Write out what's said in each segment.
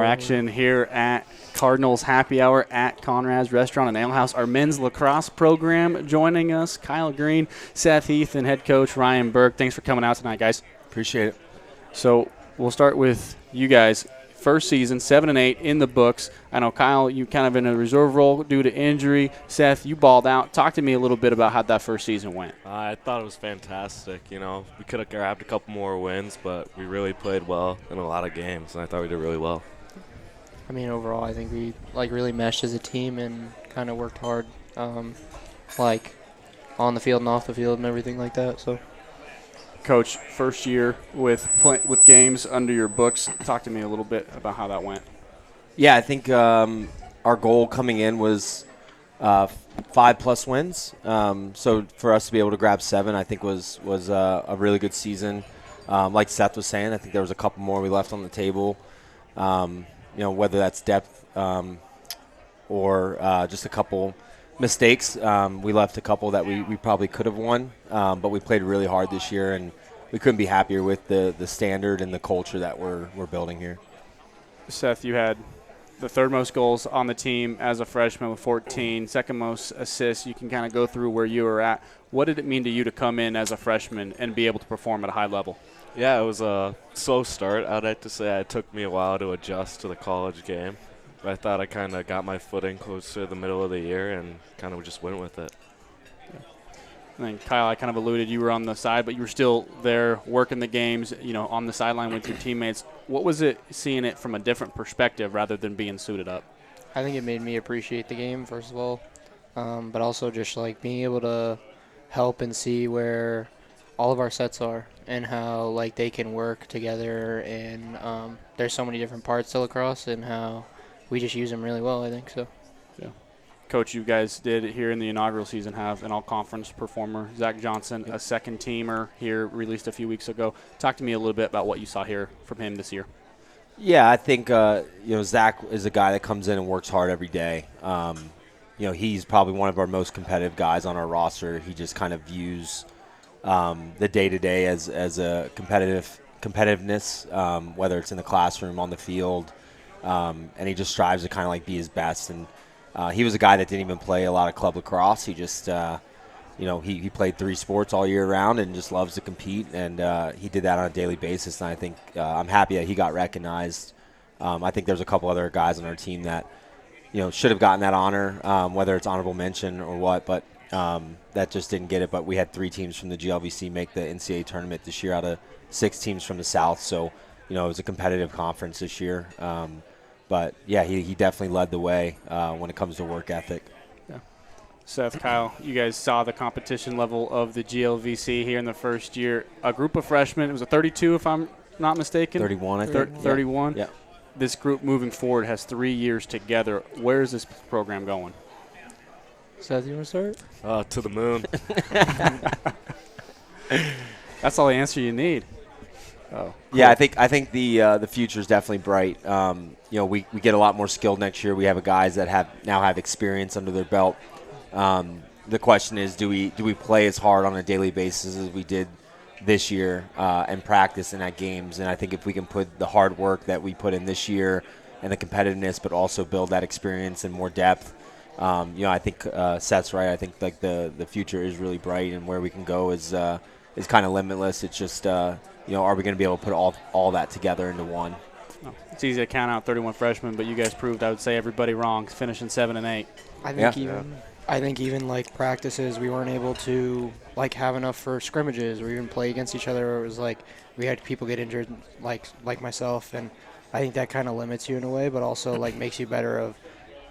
action here at Cardinals Happy Hour at Conrad's Restaurant and Ale House. Our men's lacrosse program joining us, Kyle Green, Seth, Heath, and head coach Ryan Burke. Thanks for coming out tonight, guys. Appreciate it. So we'll start with you guys. First season, 7-8 in the books. I know, Kyle, you kind of in a reserve role due to injury. Seth, you balled out. Talk to me a little bit about how that first season went. I thought it was fantastic. You know, we could have grabbed a couple more wins, but we really played well in a lot of games, and I thought we did really well. I mean, overall, I think we really meshed as a team and kind of worked hard, like on the field and off the field and everything like that. So, Coach, first year with games under your books. Talk to me a little bit about how that went. Yeah, I think our goal coming in was 5+ wins. So for us to be able to grab 7, I think was a really good season. Like Seth was saying, I think there was a couple more we left on the table. You know, whether that's depth or just a couple mistakes. We left a couple that we probably could have won, but we played really hard this year, and we couldn't be happier with the standard and the culture that we're building here. Seth, you had the third most goals on the team as a freshman with 14, second most assists. You can kind of go through where you were at. What did it mean to you to come in as a freshman and be able to perform at a high level? Yeah, it was a slow start. I'd like to say it took me a while to adjust to the college game. But I thought I kind of got my footing close to the middle of the year and kind of just went with it. I think, Kyle, I kind of alluded you were on the side, but you were still there working the games, you know, on the sideline with your teammates. What was it seeing it from a different perspective rather than being suited up? I think it made me appreciate the game, first of all, but also just like being able to help and see where all of our sets are and how like they can work together, and there's so many different parts to lacrosse and how we just use them really well, I think so. Yeah. Coach, you guys did here in the inaugural season have an all-conference performer, Zach Johnson, a second-teamer here released a few weeks ago. Talk to me a little bit about what you saw here from him this year. Yeah, I think Zach is a guy that comes in and works hard every day. He's probably one of our most competitive guys on our roster. He just kind of views the day-to-day as a competitiveness, whether it's in the classroom, on the field, and he just strives to kind of like be his best. And he was a guy that didn't even play a lot of club lacrosse. He just, he played 3 sports all year round and just loves to compete, and he did that on a daily basis. And I think I'm happy that he got recognized. I think there's a couple other guys on our team that, should have gotten that honor, whether it's honorable mention or what, but that just didn't get it. But we had 3 teams from the GLVC make the NCAA tournament this year out of 6 teams from the South. So, it was a competitive conference this year. But, yeah, he definitely led the way when it comes to work ethic. Yeah. Seth, Kyle, you guys saw the competition level of the GLVC here in the first year. A group of freshmen, it was a 32 if I'm not mistaken. 31, I think. 31. Yeah. This group moving forward has 3 years together. Where is this program going? Seth, you want to start? To the moon. That's all the answer you need. Oh, cool. Yeah, I think the future is definitely bright. We get a lot more skilled next year. We have guys that now have experience under their belt. The question is, do we play as hard on a daily basis as we did this year and practice and at games? And I think if we can put the hard work that we put in this year and the competitiveness, but also build that experience and more depth, I think Seth's right. I think like the future is really bright, and where we can go is kind of limitless. It's just are we going to be able to put all that together into one? Oh, it's easy to count out 31 freshmen, but you guys proved, I would say, everybody wrong, finishing 7-8. I think even like practices, we weren't able to like have enough for scrimmages or even play against each other. It was like we had people get injured, like myself, and I think that kind of limits you in a way, but also like makes you better of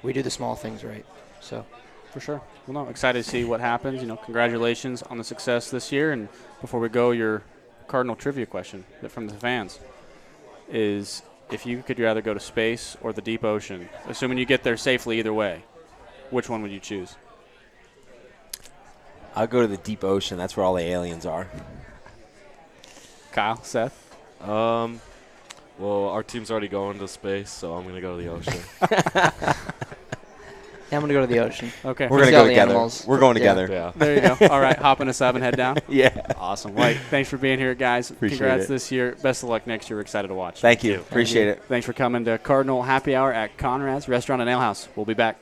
we do the small things right. So, for sure. Well, no, excited to see what happens. Congratulations on the success this year. And before we go, your Cardinal trivia question from the fans is, if you could rather go to space or the deep ocean, assuming you get there safely either way, which one would you choose? I'll go to the deep ocean. That's where all the aliens are. Kyle, Seth? Well, our team's already going to space, so I'm going to go to the ocean. Yeah, I'm going to go to the ocean. Okay. We're going to See all go the together. animals. We're going Yeah. together. Yeah. There you go. All right, hop in a sub and head down. Yeah. Awesome. White, thanks for being here, guys. Appreciate Congrats it. this year. Best of luck next year. We're excited to watch. Thank you. Appreciate it. Thanks for coming to Cardinal Happy Hour at Conrad's Restaurant and Ale House. We'll be back.